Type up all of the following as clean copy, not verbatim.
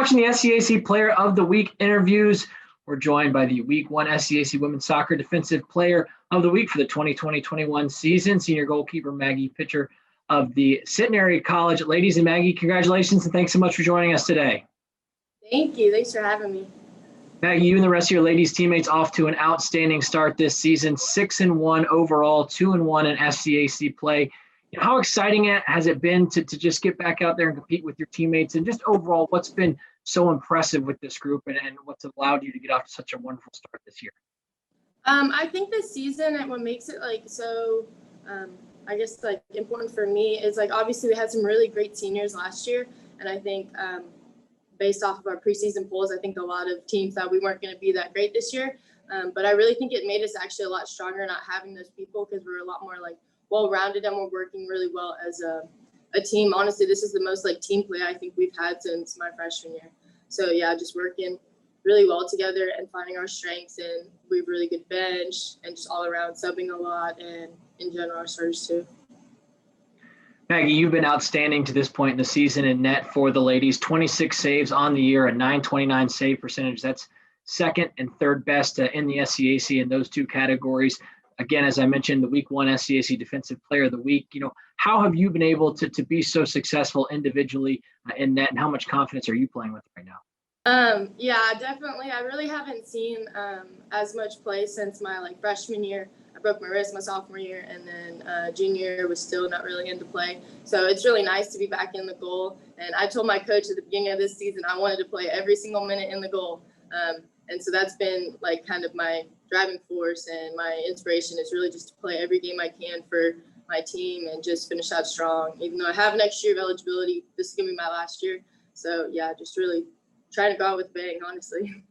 watching the SCAC Player of the Week interviews. We're joined by the Week 1 SCAC Women's Soccer Defensive Player of the Week for the 2020-21 season, senior goalkeeper Maggie Pitcher of the Centenary College. Ladies and Maggie, congratulations and thanks so much for joining us today. Thank you. Thanks for having me. Maggie, you and the rest of your ladies teammates off to an outstanding start this season, 6-1 overall, 2-1 in SCAC play. How exciting has it been to just get back out there and compete with your teammates, and just overall what's been so impressive with this group and what's allowed you to get off to such a wonderful start this year? I think this season and what makes it so important for me is obviously we had some really great seniors last year, and I think based off of our preseason polls, I think a lot of teams thought we weren't going to be that great this year, but I really think it made us actually a lot stronger not having those people, because we're a lot more well-rounded and we're working really well as a team. Honestly, this is the most team play I think we've had since my freshman year. So yeah, just working really well together and finding our strengths, and we have really good bench and just all around subbing a lot, and in general our starters too. Maggie, you've been outstanding to this point in the season in net for the ladies. 26 saves on the year, a .929 save percentage. That's second and third best in the SCAC in those two categories. Again, as I mentioned, the Week 1 SCAC Defensive Player of the Week. How have you been able to be so successful individually in net, and how much confidence are you playing with right now? Yeah, definitely. I really haven't seen as much play since my freshman year. I broke my wrist my sophomore year, and then junior year was still not really into play. So it's really nice to be back in the goal. And I told my coach at the beginning of this season I wanted to play every single minute in the goal. And so that's been kind of my driving force, and my inspiration is really just to play every game I can for my team and just finish out strong. Even though I have next year of eligibility, this is going to be my last year. So yeah, just really trying to go out with a bang, honestly.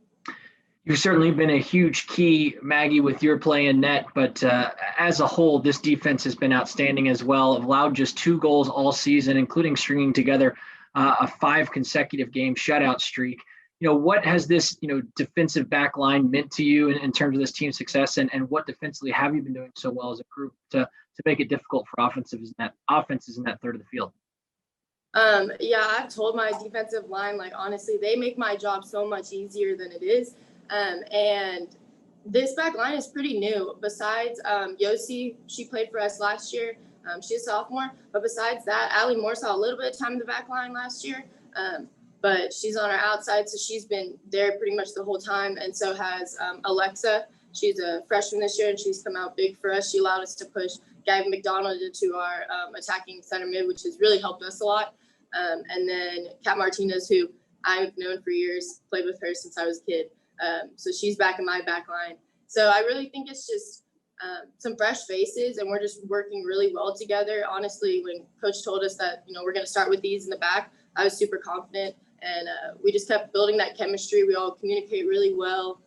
You've certainly been a huge key, Maggie, with your play in net, but as a whole, this defense has been outstanding as well. Allowed just 2 goals all season, including stringing together a 5 consecutive game shutout streak. What has this, defensive back line meant to you in terms of this team's success, and what defensively have you been doing so well as a group to make it difficult for offenses in that third of the field? Yeah, I've told my defensive line, honestly, they make my job so much easier than it is. And this back line is pretty new. Besides Yossi, she played for us last year. She's a sophomore. But besides that, Allie Moore saw a little bit of time in the back line last year. But she's on our outside, so she's been there pretty much the whole time. And so has Alexa. She's a freshman this year, and she's come out big for us. She allowed us to push Gavin McDonald into our attacking center mid, which has really helped us a lot. And then Kat Martinez, who I've known for years, played with her since I was a kid. So she's back in my back line. So I really think it's just some fresh faces, and we're just working really well together. Honestly, when Coach told us that, we're going to start with these in the back, I was super confident, and we just kept building that chemistry. We all communicate really well.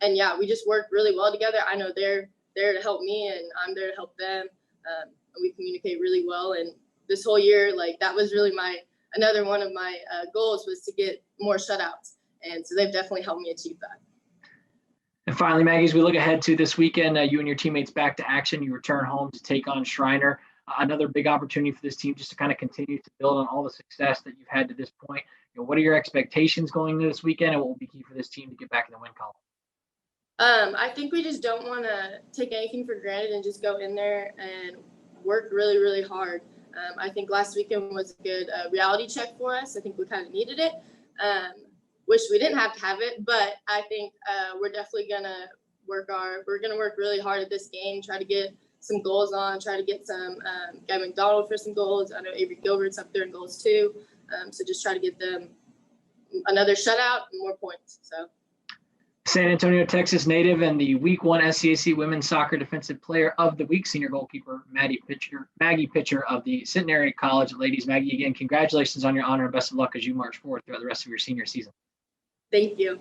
And yeah, we just work really well together. I know they're there to help me, and I'm there to help them. And we communicate really well. And this whole year, that was really another one of my goals, was to get more shutouts. And so they've definitely helped me achieve that. And finally, Maggie, as we look ahead to this weekend, you and your teammates back to action. You return home to take on Shriner. Another big opportunity for this team just to kind of continue to build on all the success that you've had to this point. What are your expectations going into this weekend, and what will be key for this team to get back in the win column? I think we just don't want to take anything for granted and just go in there and work really, really hard. I think last weekend was a good reality check for us. I think we kind of needed it. Wish we didn't have to have it, but I think we're definitely gonna work really hard at this game, try to get some goals on, try to get some Gavin McDonald for some goals. I know Avery Gilbert's up there in goals too. So just try to get them another shutout and more points. So San Antonio, Texas native, and the Week 1 SCAC Women's Soccer Defensive Player of the Week, senior goalkeeper Maggie Pitcher of the Centenary College. Ladies, Maggie, again, congratulations on your honor and best of luck as you march forward throughout the rest of your senior season. Thank you.